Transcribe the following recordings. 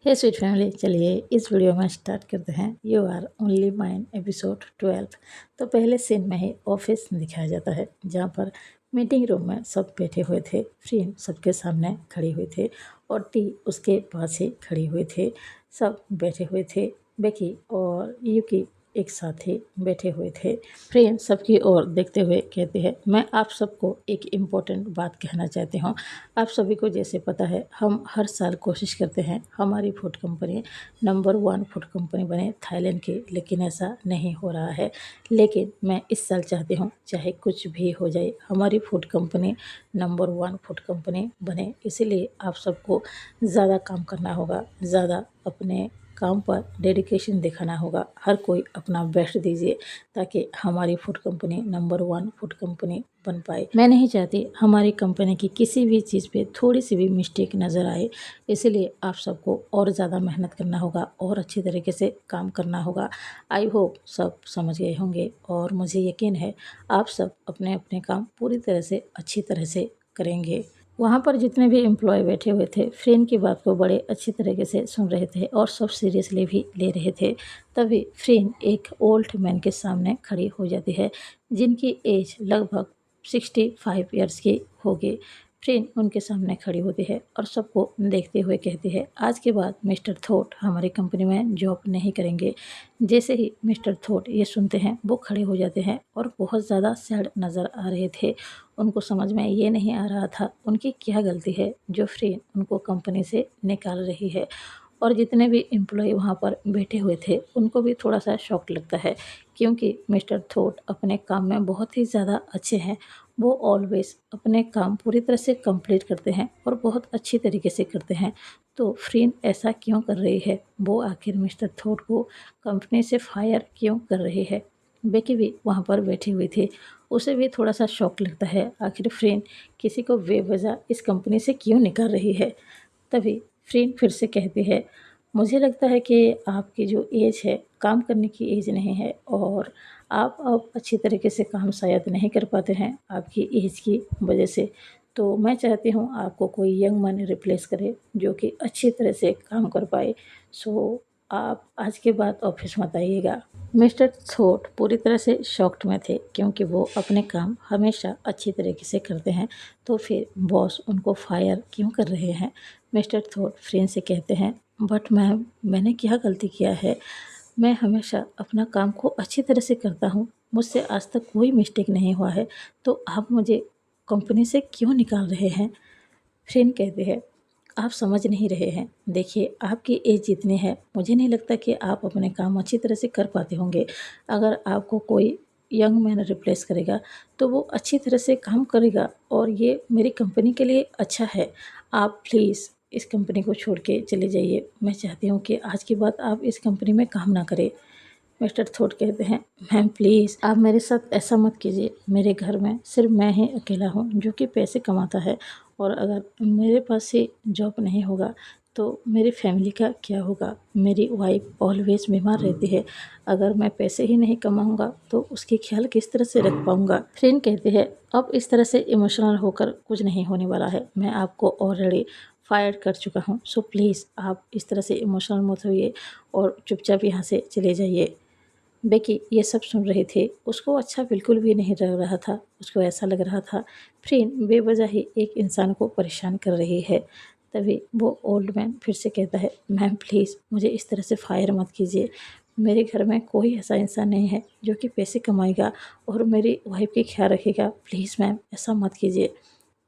हे sweet family, चलिए इस video में स्टार्ट करते हैं। You are only mine episode 12। तो पहले सीन में ही ऑफिस दिखाया जाता है, जहाँ पर मीटिंग रूम में सब बैठे हुए थे। फ्रेन सबके सामने खड़ी हुई थे और टी उसके पास ही खड़ी हुई थे। सब बैठे हुए थे। बेकी और यूकी एक साथ ही बैठे हुए थे। फ्रेन सबकी ओर देखते हुए कहते हैं, मैं आप सबको एक इम्पोर्टेंट बात कहना चाहती हूँ। आप सभी को जैसे पता है, हम हर साल कोशिश करते हैं हमारी food company number 1 food company बने थाईलैंड की, लेकिन ऐसा नहीं हो रहा है। लेकिन मैं इस साल चाहती हूँ, चाहे कुछ भी हो जाए, हमारी food company number 1 food company बने। इसीलिए आप सबको ज़्यादा काम करना होगा, ज़्यादा अपने काम पर डेडिकेशन दिखाना होगा। हर कोई अपना बेस्ट दीजिए ताकि हमारी food company number 1 food company बन पाए। मैं नहीं चाहती हमारी कंपनी की किसी भी चीज़ पे थोड़ी सी भी मिस्टेक नज़र आए। इसलिए आप सबको और ज़्यादा मेहनत करना होगा और अच्छी तरीके से काम करना होगा। आई होप सब समझ गए होंगे और मुझे यकीन है आप सब अपने अपने काम पूरी तरह से अच्छी तरह से करेंगे। वहाँ पर जितने भी एम्प्लॉय बैठे हुए थे, फ्रेन की बात को बड़े अच्छी तरीके से सुन रहे थे और सब सीरियसली भी ले रहे थे। तभी फ्रेन एक ओल्ड मैन के सामने खड़ी हो जाती है, जिनकी एज लगभग 65 ईयर्स की होगी। फ्रेन उनके सामने खड़ी होती है और सबको देखते हुए कहती है, आज के बाद मिस्टर थोट हमारी कंपनी में जॉब नहीं करेंगे। जैसे ही मिस्टर थोट ये सुनते हैं, वो खड़े हो जाते हैं और बहुत ज़्यादा सैड नज़र आ रहे थे। उनको समझ में ये नहीं आ रहा था उनकी क्या गलती है जो फ्रेन उनको कंपनी से निकाल रही है। और जितने भी एम्प्लॉय वहाँ पर बैठे हुए थे, उनको भी थोड़ा सा शॉक लगता है, क्योंकि मिस्टर थोट अपने काम में बहुत ही ज़्यादा अच्छे हैं। वो ऑलवेज अपने काम पूरी तरह से कंप्लीट करते हैं और बहुत अच्छी तरीके से करते हैं। तो फ्रेन ऐसा क्यों कर रही है? वो आखिर मिस्टर थोट को कंपनी से फायर क्यों कर रही है? बेकी भी वहाँ पर बैठी हुई थी, उसे भी थोड़ा सा शौक लगता है, आखिर फ्रेन किसी को बेवजह इस कंपनी से क्यों निकाल रही है। तभी फ्रेन फिर से कहती है, मुझे लगता है कि आपकी जो एज है, काम करने की एज नहीं है और आप अब अच्छी तरीके से काम शायद नहीं कर पाते हैं आपकी एज की वजह से। तो मैं चाहती हूँ आपको कोई यंग मैन रिप्लेस करे जो कि अच्छी तरह से काम कर पाए। सो आप आज के बाद ऑफिस मत आइएगा। मिस्टर थोट पूरी तरह से शॉक्ड में थे, क्योंकि वो अपने काम हमेशा अच्छी तरीके से करते हैं, तो फिर बॉस उनको फायर क्यों कर रहे हैं। मिस्टर थोट फ्रेंड से कहते हैं, बट मैम, मैंने क्या गलती किया है? मैं हमेशा अपना काम को अच्छी तरह से करता हूँ, मुझसे आज तक कोई मिस्टेक नहीं हुआ है, तो आप मुझे कंपनी से क्यों निकाल रहे हैं? फ्रेंड कहते हैं, आप समझ नहीं रहे हैं। देखिए, आपकी एज जितनी है, मुझे नहीं लगता कि आप अपने काम अच्छी तरह से कर पाते होंगे। अगर आपको कोई यंग मैन रिप्लेस करेगा, तो वो अच्छी तरह से काम करेगा और ये मेरी कंपनी के लिए अच्छा है। आप प्लीज़ इस कंपनी को छोड़ के चले जाइए। मैं चाहती हूँ कि आज के बाद आप इस कंपनी में काम ना करें। मिस्टर थोट कहते हैं, मैम प्लीज़ आप मेरे साथ ऐसा मत कीजिए। मेरे घर में सिर्फ मैं ही अकेला हूँ जो कि पैसे कमाता है, और अगर मेरे पास से जॉब नहीं होगा तो मेरी फैमिली का क्या होगा? मेरी वाइफ ऑलवेज बीमार रहती है। अगर मैं पैसे ही नहीं कमाऊँगा तो उसकी ख्याल किस तरह से रख पाऊँगा? फ्रेंड कहते हैं, अब इस तरह से इमोशनल होकर कुछ नहीं होने वाला है। मैं आपको ऑलरेडी फायर कर चुका हूँ, सो प्लीज़ आप इस तरह से इमोशनल मत होइए और चुपचाप यहाँ से चले जाइए। बेकी ये सब सुन रहे थे, उसको अच्छा बिल्कुल भी नहीं लग रहा था। उसको ऐसा लग रहा था फ्रेंड बेवजह ही एक इंसान को परेशान कर रही है। तभी वो ओल्ड मैन फिर से कहता है, मैम प्लीज़ मुझे इस तरह से फायर मत कीजिए। मेरे घर में कोई ऐसा इंसान नहीं है जो कि पैसे कमाएगा और मेरी वाइफ की ख्याल रखेगा। प्लीज़ मैम ऐसा मत कीजिए।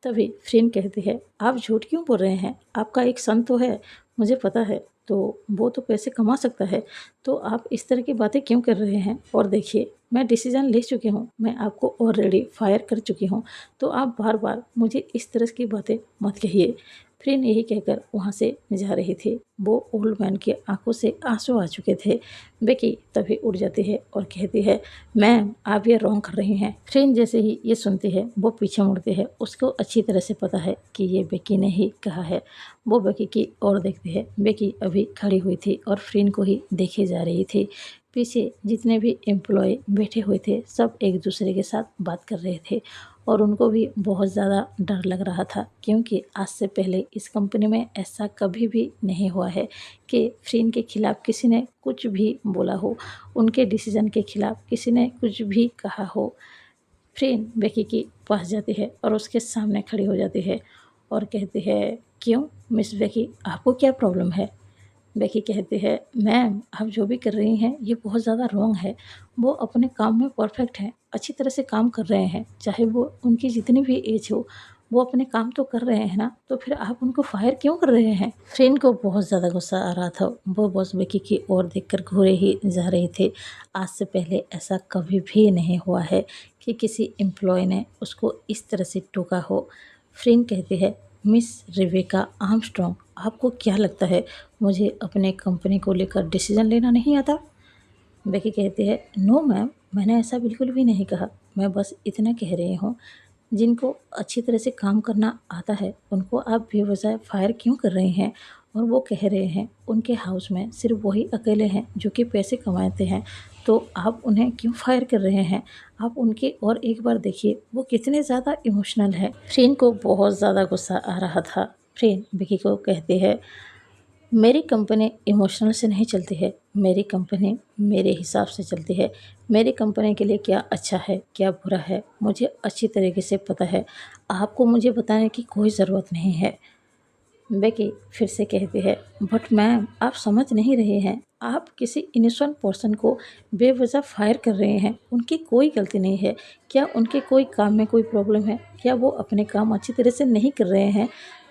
तभी फ्रेंड कहती है, आप झूठ क्यों बोल रहे हैं? आपका एक सन तो है, मुझे पता है, तो वो तो पैसे कमा सकता है, तो आप इस तरह की बातें क्यों कर रहे हैं? और देखिए, मैं डिसीजन ले चुकी हूँ, मैं आपको ऑलरेडी फायर कर चुकी हूँ, तो आप बार बार मुझे इस तरह की बातें मत कहिए। फ्रेंड यही कहकर वहाँ से जा रही थी। वो ओल्ड मैन की आंखों से आंसू आ चुके थे। बेकी तभी उठ जाती है और कहती है, मैम आप ये रॉन्ग कर रही हैं। फ्रेंड जैसे ही ये सुनती है, वो पीछे मुड़ती है। उसको अच्छी तरह से पता है कि ये बेकी ने ही कहा है। वो बेकी की ओर देखती है। बेकी अभी खड़ी हुई थी और फ्रेंड को ही देखे जा रही थी। पीछे जितने भी एम्प्लॉय बैठे हुए थे, सब एक दूसरे के साथ बात कर रहे थे और उनको भी बहुत ज़्यादा डर लग रहा था, क्योंकि आज से पहले इस कंपनी में ऐसा कभी भी नहीं हुआ है कि फ्रीन के खिलाफ़ किसी ने कुछ भी बोला हो, उनके डिसीज़न के खिलाफ़ किसी ने कुछ भी कहा हो। फ्रीन बेकी के पास जाती है और उसके सामने खड़ी हो जाती है और कहती है, क्यों मिस बेकी, आपको क्या प्रॉब्लम है? बेकी कहती है, मैम आप जो भी कर रही हैं ये बहुत ज़्यादा रॉन्ग है। वो अपने काम में परफेक्ट हैं, अच्छी तरह से काम कर रहे हैं, चाहे वो उनकी जितनी भी एज हो, वो अपने काम तो कर रहे हैं ना, तो फिर आप उनको फायर क्यों कर रहे हैं? फ्रेन को बहुत ज़्यादा गुस्सा आ रहा था। वो बॉस बेकी की ओर देखकर घूरे ही जा रहे थे। आज से पहले ऐसा कभी भी नहीं हुआ है कि किसी एम्प्लॉय ने उसको इस तरह से टोका हो। फ्रेन कहती है, मिस रिवेका आर्मस्ट्रॉन्ग, आपको क्या लगता है मुझे अपने कंपनी को लेकर डिसीजन लेना नहीं आता? बेकी कहती है, नो मैम, मैंने ऐसा बिल्कुल भी नहीं कहा। मैं बस इतना कह रही हूँ, जिनको अच्छी तरह से काम करना आता है उनको आप बेवजह फायर क्यों कर रहे हैं? और वो कह रहे हैं उनके हाउस में सिर्फ वही अकेले हैं जो कि पैसे कमाते हैं, तो आप उन्हें क्यों फायर कर रहे हैं? आप उनकी और एक बार देखिए, वो कितने ज़्यादा इमोशनल है। फ्रेन को बहुत ज़्यादा गुस्सा आ रहा था। फ्रेन बेकी को कहती है, मेरी कंपनी इमोशनल से नहीं चलती है, मेरी कंपनी मेरे हिसाब से चलती है। मेरी कंपनी के लिए क्या अच्छा है, क्या बुरा है, मुझे अच्छी तरीके से पता है। आपको मुझे बताने की कोई ज़रूरत नहीं है। बेकी फिर से कहती है, बट मैम आप समझ नहीं रहे हैं, आप किसी इनोसेंट पर्सन को बेवजह फायर कर रहे हैं। उनकी कोई गलती नहीं है। क्या उनके कोई काम में कोई प्रॉब्लम है? क्या वो अपने काम अच्छी तरह से नहीं कर रहे हैं?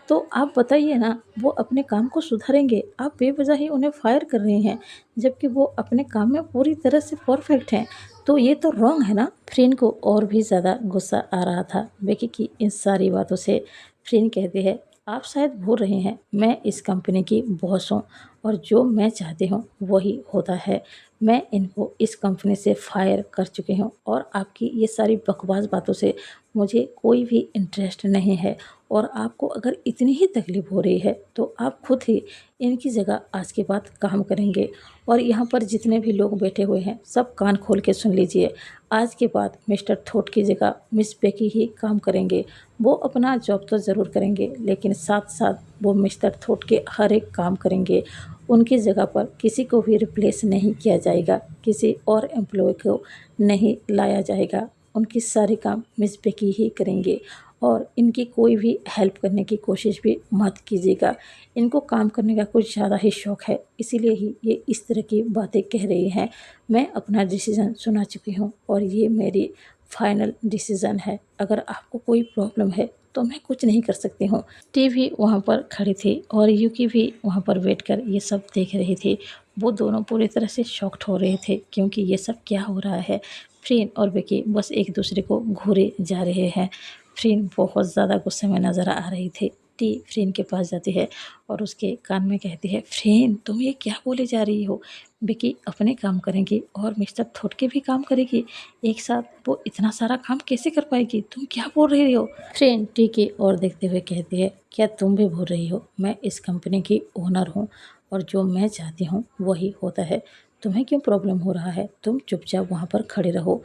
तो आप बताइए ना, वो अपने काम को सुधारेंगे। आप बेवजह ही उन्हें फायर कर रहे हैं, जबकि वो अपने काम में पूरी तरह से परफेक्ट हैं। तो ये तो रॉन्ग है ना? फ्रेन को और भी ज़्यादा गुस्सा आ रहा था बेकी की इन सारी बातों से। फ्रेन कहती है, आप शायद भूल रहे हैं, मैं इस कंपनी की बॉस हूँ और जो मैं चाहती हूँ वही होता है। मैं इनको इस कंपनी से फायर कर चुकी हूँ और आपकी ये सारी बकवास बातों से मुझे कोई भी इंटरेस्ट नहीं है। और आपको अगर इतनी ही तकलीफ़ हो रही है तो आप खुद ही इनकी जगह आज के बाद काम करेंगे। और यहाँ पर जितने भी लोग बैठे हुए हैं सब कान खोल के सुन लीजिए, आज के बाद मिस्टर थोट की जगह मिस बेकी ही काम करेंगे। वो अपना जॉब तो ज़रूर करेंगे, लेकिन साथ साथ वो मिस्टर थोट के हर एक काम करेंगे। उनकी जगह पर किसी को भी रिप्लेस नहीं किया जाएगा, किसी और एम्प्लॉय को नहीं लाया जाएगा। उनकी सारे काम मिस बेकी ही करेंगे और इनकी कोई भी हेल्प करने की कोशिश भी मत कीजिएगा। इनको काम करने का कुछ ज़्यादा ही शौक़ है, इसीलिए ही ये इस तरह की बातें कह रही हैं। मैं अपना डिसीज़न सुना चुकी हूँ और ये मेरी फाइनल डिसीज़न है। अगर आपको कोई प्रॉब्लम है तो मैं कुछ नहीं कर सकती हूँ। टीवी वहाँ पर खड़ी थी और यूकी भी वहाँ पर बैठकर ये सब देख रही थी। वो दोनों पूरी तरह से शॉक्ड हो रहे थे, क्योंकि ये सब क्या हो रहा है। फ्रेन और बेकी बस एक दूसरे को घूरे जा रहे हैं। फ्रेन बहुत ज़्यादा गुस्से में नज़र आ रही थी। टी फ्रेन के पास जाती है और उसके कान में कहती है, फ्रेन तुम ये क्या बोले जा रही हो? बेकी अपने काम करेंगी और मिस्टर थोट के भी काम करेगी। एक साथ वो इतना सारा काम कैसे कर पाएगी? तुम क्या बोल रही हो? फ्रेन टी की ओर देखते हुए कहती है, क्या तुम भी भूल रही हो, मैं इस कंपनी की ओनर हूँ और जो मैं चाहती हूँ वही होता है। तुम्हें क्यों प्रॉब्लम हो रहा है? तुम चुपचाप वहाँ पर खड़े रहो।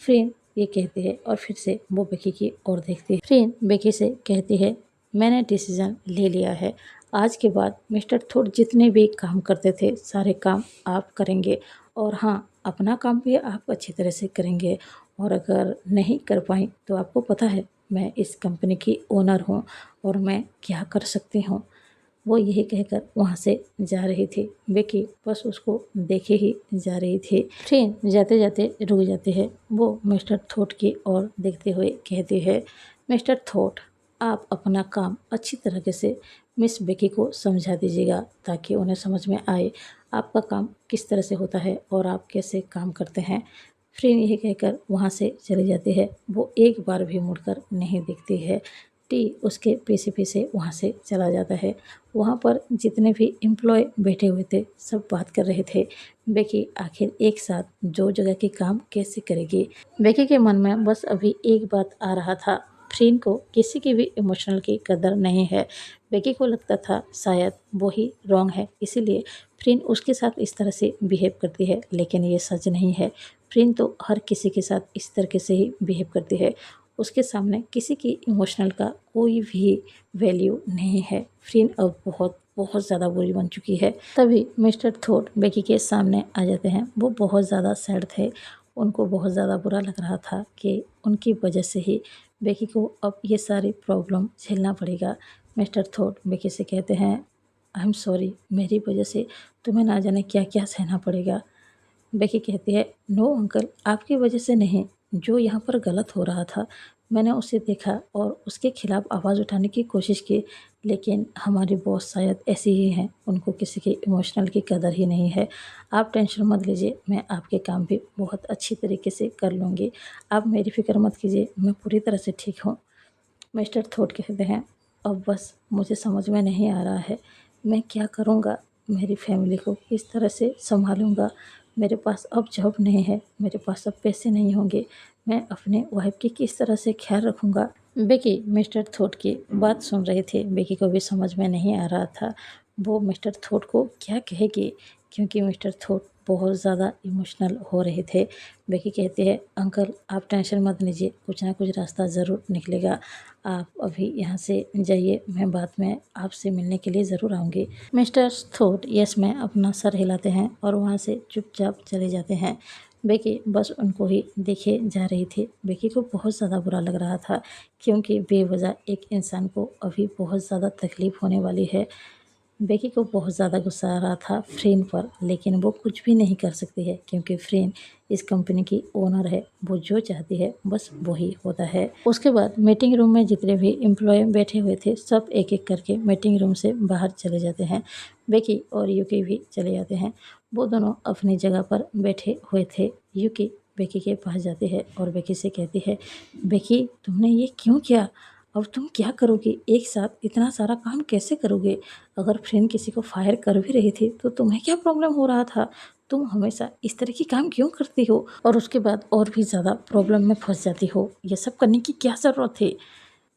फ्रेन ये कहती है और फिर से वो बेकी की ओर देखती है। फ्रेन बेकी से कहती है, मैंने डिसीज़न ले लिया है। आज के बाद मिस्टर थोट जितने भी काम करते थे सारे काम आप करेंगे और हाँ, अपना काम भी आप अच्छी तरह से करेंगे। और अगर नहीं कर पाई तो आपको पता है मैं इस कंपनी की ओनर हूँ और मैं क्या कर सकती हूँ। वो यही कहकर वहाँ से जा रही थी। बेकी बस उसको देखे ही जा रही थी। ट्रेन जाते जाते रुक जाती है। वो मिस्टर थोट की ओर देखते हुए कहती है, मिस्टर थोट, आप अपना काम अच्छी तरीके से मिस बेकी को समझा दीजिएगा ताकि उन्हें समझ में आए आपका काम किस तरह से होता है और आप कैसे काम करते हैं। फ्रेन यही कहकर वहाँ से चली जाती है। वो एक बार भी मुड़कर नहीं देखती है। टी उसके पीछे पीछे वहाँ से चला जाता है। वहाँ पर जितने भी एम्प्लॉय बैठे हुए थे सब बात कर रहे थे, बेकी आखिर एक साथ दो जगह के काम कैसे करेगी। बेकी के मन में बस अभी एक बात आ रहा था, फ्रेन को किसी की भी इमोशनल की कदर नहीं है। बेकी को लगता था शायद वो ही रॉन्ग है, इसीलिए फ्रेन उसके साथ इस तरह से बिहेव करती है, लेकिन ये सच नहीं है। फ्रेन तो हर किसी के साथ इस तरीके से ही बिहेव करती है उसके सामने किसी की इमोशनल का कोई भी वैल्यू नहीं है। फ्रीन अब बहुत बहुत ज़्यादा बुरी बन चुकी है। तभी मिस्टर थॉट बेकी के सामने आ जाते हैं। वो बहुत ज़्यादा सैड थे। उनको बहुत ज़्यादा बुरा लग रहा था कि उनकी वजह से ही बेकी को अब ये सारी प्रॉब्लम झेलना पड़ेगा। मिस्टर थॉट बेकी से कहते हैं, आई एम सॉरी, मेरी वजह से तुम्हें ना जाने क्या क्या सहना पड़ेगा। बेकी कहती है, नो अंकल, आपकी वजह से नहीं। जो यहाँ पर गलत हो रहा था मैंने उसे देखा और उसके खिलाफ आवाज़ उठाने की कोशिश की, लेकिन हमारी बॉस शायद ऐसी ही हैं, उनको किसी की इमोशनल की कदर ही नहीं है। आप टेंशन मत लीजिए, मैं आपके काम भी बहुत अच्छी तरीके से कर लूँगी। आप मेरी फ़िक्र मत कीजिए, मैं पूरी तरह से ठीक हूँ। मिस्टर थॉट कहते हैं, अब बस मुझे समझ में नहीं आ रहा है मैं क्या करूँगा, मेरी फैमिली को किस तरह से संभालूँगा। मेरे पास अब जॉब नहीं है, मेरे पास अब पैसे नहीं होंगे, मैं अपने वाइफ की किस तरह से ख्याल रखूँगा। बेकी मिस्टर थॉट की बात सुन रही थी। बेकी को भी समझ में नहीं आ रहा था वो मिस्टर थॉट को क्या कहेगी, क्योंकि मिस्टर थॉट बहुत ज़्यादा इमोशनल हो रहे थे। बेकी कहती है, अंकल आप टेंशन मत लीजिए, कुछ ना कुछ रास्ता ज़रूर निकलेगा। आप अभी यहाँ से जाइए, मैं बाद में आपसे मिलने के लिए ज़रूर आऊँगी। मिस्टर थॉट यस में अपना सर हिलाते हैं और वहाँ से चुपचाप चले जाते हैं। बेकी बस उनको ही देखे जा रही थी। बेकी को बहुत ज़्यादा बुरा लग रहा था, क्योंकि बेवजह एक इंसान को अभी बहुत ज़्यादा तकलीफ़ होने वाली है। बेकी को बहुत ज़्यादा गुस्सा आ रहा था फ्रेन पर, लेकिन वो कुछ भी नहीं कर सकती है, क्योंकि फ्रेन इस कंपनी की ओनर है। वो जो चाहती है बस वही होता है। उसके बाद मीटिंग रूम में जितने भी एम्प्लॉय बैठे हुए थे सब एक एक करके मीटिंग रूम से बाहर चले जाते हैं। बेकी और यूकी भी चले जाते हैं। वो दोनों अपनी जगह पर बैठे हुए थे। यूकी बेकी के पास जाती है और बेकी से कहती है, बेकी तुमने ये क्यों किया? अब तुम क्या करोगी? एक साथ इतना सारा काम कैसे करोगे? अगर फ्रेंड किसी को फायर कर भी रही थी तो तुम्हें क्या प्रॉब्लम हो रहा था? तुम हमेशा इस तरह की काम क्यों करती हो और उसके बाद और भी ज़्यादा प्रॉब्लम में फंस जाती हो? ये सब करने की क्या ज़रूरत थी?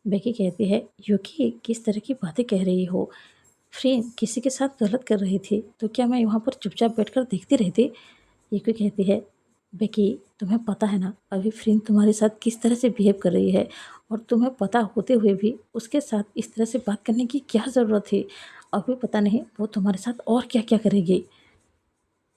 बेकी कहती है, यूकी किस तरह की बातें कह रही हो? फ्रेंड किसी के साथ गलत कर रही थी तो क्या मैं वहाँ पर चुपचाप बैठकर देखती रहती? यूकी कहती है, बेकी तुम्हें पता है ना अभी फ्रेंड तुम्हारे साथ किस तरह से बिहेव कर रही है, और तुम्हें पता होते हुए भी उसके साथ इस तरह से बात करने की क्या ज़रूरत थी? अभी पता नहीं वो तुम्हारे साथ और क्या क्या करेगी।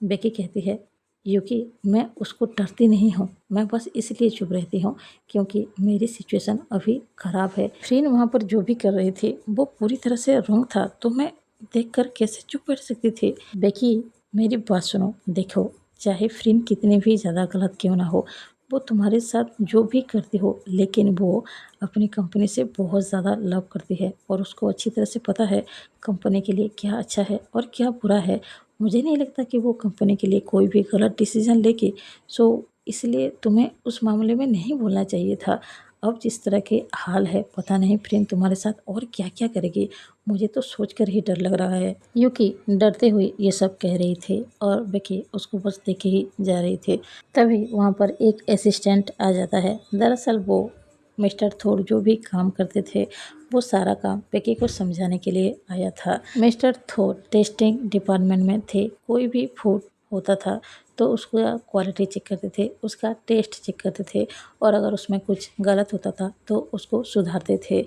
बेकी कहती है, यूकी मैं उसको डरती नहीं हूँ, मैं बस इसलिए चुप रहती हूँ क्योंकि मेरी सिचुएशन अभी ख़राब है। फ्रीन वहाँ पर जो भी कर रही थी वो पूरी तरह से रॉन्ग था, तो मैं देखकर कैसे चुप बैठ सकती थी। बेकी मेरी बात सुनो, देखो चाहे फ्रीन कितनी भी ज़्यादा गलत क्यों ना हो, वो तुम्हारे साथ जो भी करती हो, लेकिन वो अपनी कंपनी से बहुत ज़्यादा लव करती है और उसको अच्छी तरह से पता है कंपनी के लिए क्या अच्छा है और क्या बुरा है। मुझे नहीं लगता कि वो कंपनी के लिए कोई भी गलत डिसीजन लेके, सो इसलिए तुम्हें उस मामले में नहीं बोलना चाहिए था। अब जिस तरह के हाल है पता नहीं फ्रेंड तुम्हारे साथ और क्या क्या करेगी, मुझे तो सोचकर ही डर लग रहा है। यूकी डरते हुए ये सब कह रही थी और बेकी उसको बस देखे ही जा रही थी। तभी वहाँ पर एक असिस्टेंट आ जाता है। दरअसल वो मिस्टर थोर जो भी काम करते थे वो सारा काम बेकी को समझाने के लिए आया था। मिस्टर थोर टेस्टिंग डिपार्टमेंट में थे। कोई भी फूड होता था तो उसका क्वालिटी चेक करते थे, उसका टेस्ट चेक करते थे, और अगर उसमें कुछ गलत होता था तो उसको सुधारते थे।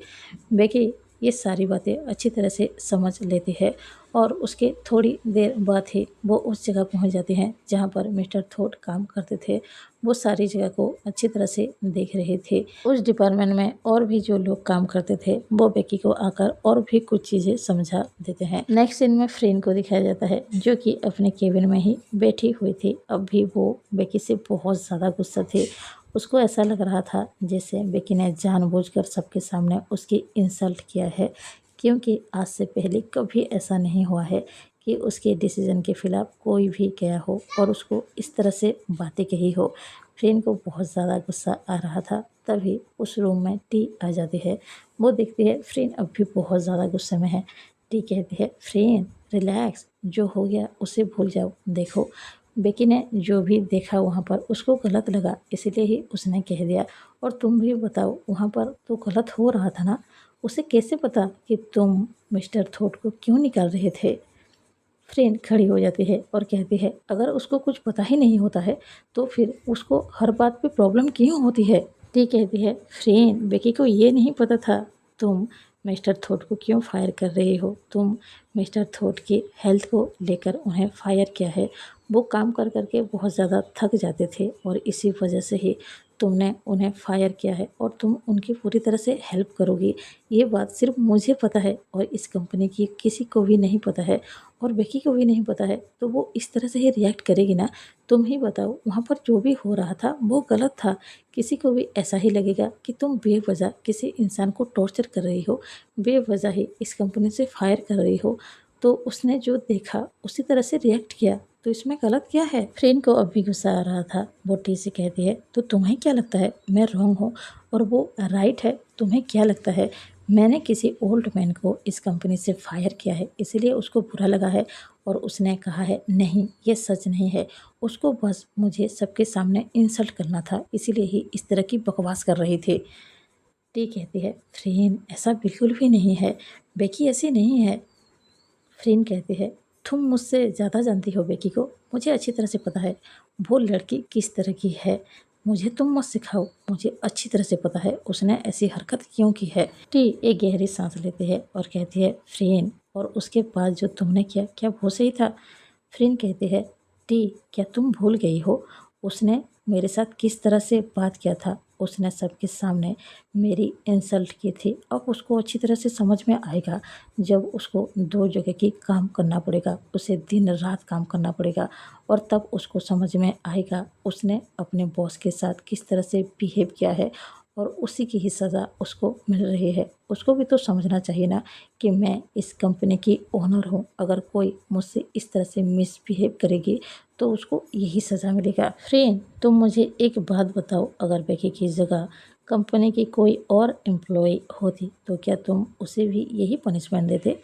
बेकी ये सारी बातें अच्छी तरह से समझ लेती है और उसके थोड़ी देर बाद ही वो उस जगह पहुंच जाते हैं जहां पर मिस्टर थोट काम करते थे। वो सारी जगह को अच्छी तरह से देख रहे थे। उस डिपार्टमेंट में और भी जो लोग काम करते थे वो बेकी को आकर और भी कुछ चीज़ें समझा देते हैं। नेक्स्ट सीन में फ्रेन को दिखाया जाता है जो कि अपने केबिन में ही बैठी हुई थी। अब भी वो बेकी से बहुत ज़्यादा गुस्सा थी। उसको ऐसा लग रहा था जैसे बेकी ने जानबूझकर सबके सामने उसकी इंसल्ट किया है, क्योंकि आज से पहले कभी ऐसा नहीं हुआ है कि उसके डिसीजन के खिलाफ कोई भी गया हो और उसको इस तरह से बातें कही हो। फ्रेन को बहुत ज़्यादा गुस्सा आ रहा था। तभी उस रूम में टी आ जाती है। वो देखती है फ्रेन अब भी बहुत ज़्यादा गुस्से में है। टी कहती है, फ्रेन रिलैक्स, जो हो गया उसे भूल जाओ। देखो बेकी ने जो भी देखा वहाँ पर उसको गलत लगा, इसलिए ही उसने कह दिया, और तुम भी बताओ वहाँ पर तो गलत हो रहा था ना, उसे कैसे पता कि तुम मिस्टर थॉट को क्यों निकाल रहे थे? फ्रेंड खड़ी हो जाती है और कहती है, अगर उसको कुछ पता ही नहीं होता है तो फिर उसको हर बात पे प्रॉब्लम क्यों होती है? टी कहती है, फ्रेंड बेकी को ये नहीं पता था तुम मिस्टर थोट को क्यों फायर कर रही हो। तुम मिस्टर थोट की हेल्थ को लेकर उन्हें फायर किया है। वो काम कर करके बहुत ज़्यादा थक जाते थे और इसी वजह से ही तुमने उन्हें फायर किया है और तुम उनकी पूरी तरह से हेल्प करोगी। ये बात सिर्फ मुझे पता है और इस कंपनी की किसी को भी नहीं पता है और बेकी को भी नहीं पता है, तो वो इस तरह से ही रिएक्ट करेगी ना। तुम ही बताओ, वहाँ पर जो भी हो रहा था वो गलत था। किसी को भी ऐसा ही लगेगा कि तुम बेवजह किसी इंसान को टॉर्चर कर रही हो, बेवजह ही इस कंपनी से फायर कर रही हो। तो उसने जो देखा उसी तरह से रिएक्ट किया, तो इसमें गलत क्या है। फ्रेंड को अब भी गुस्सा आ रहा था। वो टी से कहती है, तो तुम्हें क्या लगता है मैं रॉन्ग हूँ और वो राइट है? तुम्हें क्या लगता है मैंने किसी ओल्ड मैन को इस कंपनी से फायर किया है इसलिए उसको बुरा लगा है और उसने कहा है नहीं ये सच नहीं है, उसको बस मुझे सबके सामने इंसल्ट करना था इसीलिए ही इस तरह की बकवास कर रही थी। टी कहती है, फ्रेंड ऐसा बिल्कुल भी नहीं है, बेकी ऐसी नहीं है। फ्रेंड कहती है, तुम मुझसे ज़्यादा जानती हो बेकी को, मुझे अच्छी तरह से पता है वो लड़की किस तरह की है। मुझे तुम मत सिखाओ, मुझे अच्छी तरह से पता है उसने ऐसी हरकत क्यों की है। टी एक गहरी सांस लेती है और कहती है, फ्रेंड और उसके बाद जो तुमने किया क्या वो सही था? फ्रेंड कहती है, टी क्या तुम भूल गई हो उसने मेरे साथ किस तरह से बात किया था। उसने सबके सामने मेरी इंसल्ट की थी। अब उसको अच्छी तरह से समझ में आएगा जब उसको दो जगह की काम करना पड़ेगा, उसे दिन रात काम करना पड़ेगा और तब उसको समझ में आएगा उसने अपने बॉस के साथ किस तरह से बिहेव किया है और उसी की ही सज़ा उसको मिल रही है। उसको भी तो समझना चाहिए ना कि मैं इस कंपनी की ओनर हूँ, अगर कोई मुझसे इस तरह से मिसबिहेव करेगी तो उसको यही सज़ा मिलेगा। फ्रेंड तुम मुझे एक बात बताओ, अगर बेकी की जगह कंपनी की कोई और एम्प्लॉय होती तो क्या तुम उसे भी यही पनिशमेंट देते?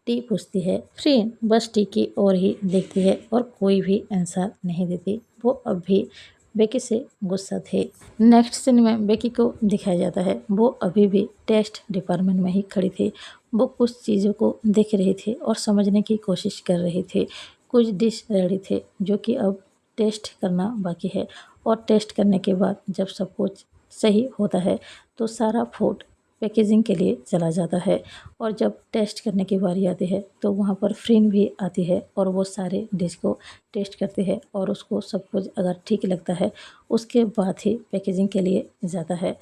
टी पूछती है। फ्रेंड बस टी की ओर ही देखती है और कोई भी आंसर नहीं देती। वो अब भी बेकी से गुस्सा थे। नेक्स्ट सीन में बेकी को दिखाया जाता है, वो अभी भी टेस्ट डिपार्टमेंट में ही खड़ी थी। वो कुछ चीज़ों को देख रही थी और समझने की कोशिश कर रही थी। कुछ डिश रेडी थे जो कि अब टेस्ट करना बाकी है और टेस्ट करने के बाद जब सब कुछ सही होता है तो सारा फूड पैकेजिंग के लिए चला जाता है और जब टेस्ट करने की बारी आती है तो वहाँ पर फ्रेंड भी आती है और वो सारे डिश को टेस्ट करती है और उसको सब कुछ अगर ठीक लगता है उसके बाद ही पैकेजिंग के लिए जाता है।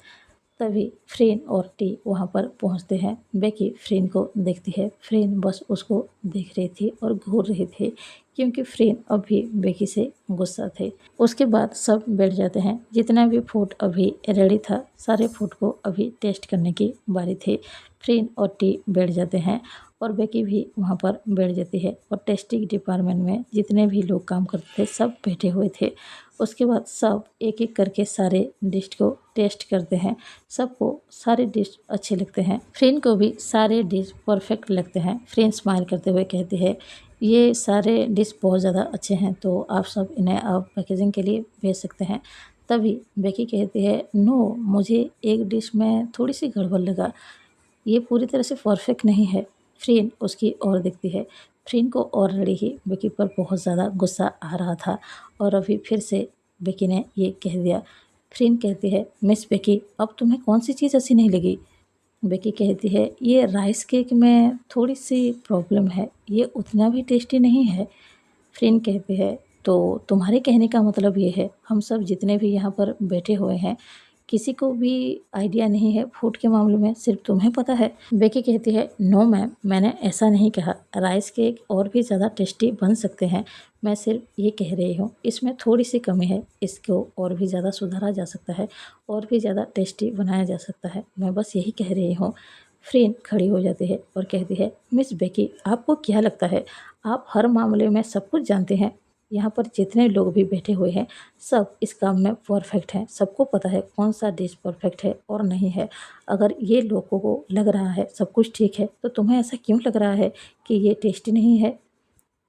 तभी फ्रेन और टी वहाँ पर पहुँचते हैं। बेकी फ्रेन को देखती है। फ्रेन बस उसको देख रही थी और घूर रही थी क्योंकि फ्रेन अभी बेकी से गुस्सा थे। उसके बाद सब बैठ जाते हैं। जितना भी फूड अभी रेडी था सारे फूड को अभी टेस्ट करने की बारी थी। फ्रेन और टी बैठ जाते हैं और बेकी भी वहाँ पर बैठ जाती है और टेस्टिंग डिपार्टमेंट में जितने भी लोग काम करते थे सब बैठे हुए थे। उसके बाद सब एक एक करके सारे डिश को टेस्ट करते हैं। सबको सारे डिश अच्छे लगते हैं। फ्रेंड को भी सारे डिश परफेक्ट लगते हैं। फ्रेंड स्माइल करते हुए कहती है, ये सारे डिश बहुत ज़्यादा अच्छे हैं तो आप सब इन्हें आप पैकेजिंग के लिए भेज सकते हैं। तभी बेकी कहती है, नो मुझे एक डिश में थोड़ी सी गड़बड़ लगा, ये पूरी तरह से परफेक्ट नहीं है। फ्रेंड उसकी ओर देखती है। फ्रेंड को ऑलरेडी ही बेकी पर बहुत ज़्यादा गुस्सा आ रहा था और अभी फिर से बेकी ने ये कह दिया। फ्रेंड कहती है, मिस बेकी अब तुम्हें कौन सी चीज़ अच्छी नहीं लगी? बेकी कहती है, ये राइस केक में थोड़ी सी प्रॉब्लम है, ये उतना भी टेस्टी नहीं है। फ्रेंड कहती है, तो तुम्हारे कहने का मतलब ये है हम सब जितने भी यहाँ पर बैठे हुए हैं किसी को भी आइडिया नहीं है फूड के मामले में, सिर्फ तुम्हें पता है? बेकी कहती है, नो मैम मैंने ऐसा नहीं कहा, राइस केक और भी ज़्यादा टेस्टी बन सकते हैं। मैं सिर्फ ये कह रही हूँ इसमें थोड़ी सी कमी है, इसको और भी ज़्यादा सुधारा जा सकता है और भी ज़्यादा टेस्टी बनाया जा सकता है, मैं बस यही कह रही हूँ। फ्रेंड खड़ी हो जाती है और कहती है, मिस बेकी आपको क्या लगता है आप हर मामले में सब कुछ जानते हैं? यहाँ पर जितने लोग भी बैठे हुए हैं सब इस काम में परफेक्ट हैं, सबको पता है कौन सा डिश परफेक्ट है और नहीं है। अगर ये लोगों को लग रहा है सब कुछ ठीक है तो तुम्हें ऐसा क्यों लग रहा है कि ये टेस्टी नहीं है?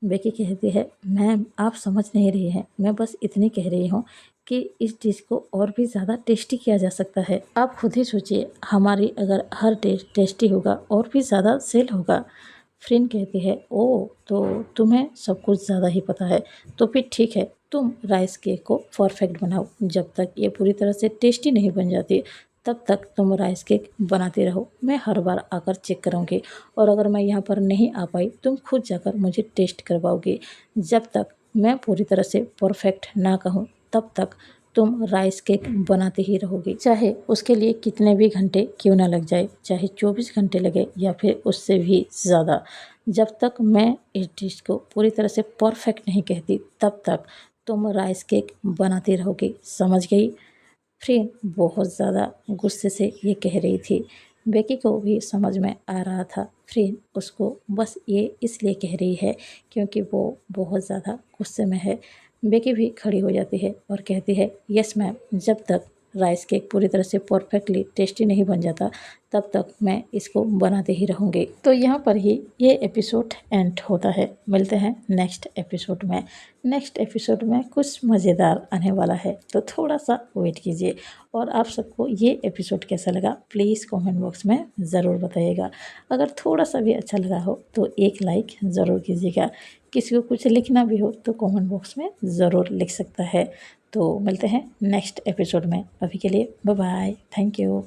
बेकी कहती है, मैम आप समझ नहीं रही हैं, मैं बस इतनी कह रही हूँ कि इस डिश को और भी ज़्यादा टेस्टी किया जा सकता है। आप खुद ही सोचिए हमारी अगर हर डिश टेस्टी होगा और भी ज़्यादा सेल होगा। फ्रेंड कहती है, ओह तो तुम्हें सब कुछ ज़्यादा ही पता है। तो फिर ठीक है, तुम राइस केक को परफेक्ट बनाओ। जब तक ये पूरी तरह से टेस्टी नहीं बन जाती तब तक तुम राइस केक बनाते रहो। मैं हर बार आकर चेक करूँगी और अगर मैं यहाँ पर नहीं आ पाई तुम खुद जाकर मुझे टेस्ट करवाओगी। जब तक मैं पूरी तरह से परफेक्ट ना कहूँ तब तक तुम राइस केक बनाते ही रहोगी, चाहे उसके लिए कितने भी घंटे क्यों ना लग जाए, चाहे 24 घंटे लगे या फिर उससे भी ज़्यादा। जब तक मैं इस डिश को पूरी तरह से परफेक्ट नहीं कहती तब तक तुम राइस केक बनाती रहोगी, समझ गई? फ्रेंड बहुत ज़्यादा गुस्से से ये कह रही थी। बेकी को भी समझ में आ रहा था फ्रेंड उसको बस ये इसलिए कह रही है क्योंकि वो बहुत ज़्यादा गुस्से में है। बेकी भी खड़ी हो जाती है और कहती है, यस मैम, जब तक राइस केक पूरी तरह से परफेक्टली टेस्टी नहीं बन जाता तब तक मैं इसको बनाते ही रहूँगी। तो यहाँ पर ही ये एपिसोड एंड होता है। मिलते हैं नेक्स्ट एपिसोड में। नेक्स्ट एपिसोड में कुछ मज़ेदार आने वाला है, तो थोड़ा सा वेट कीजिए। और आप सबको ये एपिसोड कैसा लगा प्लीज़ कमेंट बॉक्स में ज़रूर बताइएगा। अगर थोड़ा सा भी अच्छा लगा हो तो एक लाइक ज़रूर कीजिएगा। किसी को कुछ लिखना भी हो तो कमेंट बॉक्स में ज़रूर लिख सकता है। तो मिलते हैं नेक्स्ट एपिसोड में। अभी के लिए बाय बाय, थैंक यू।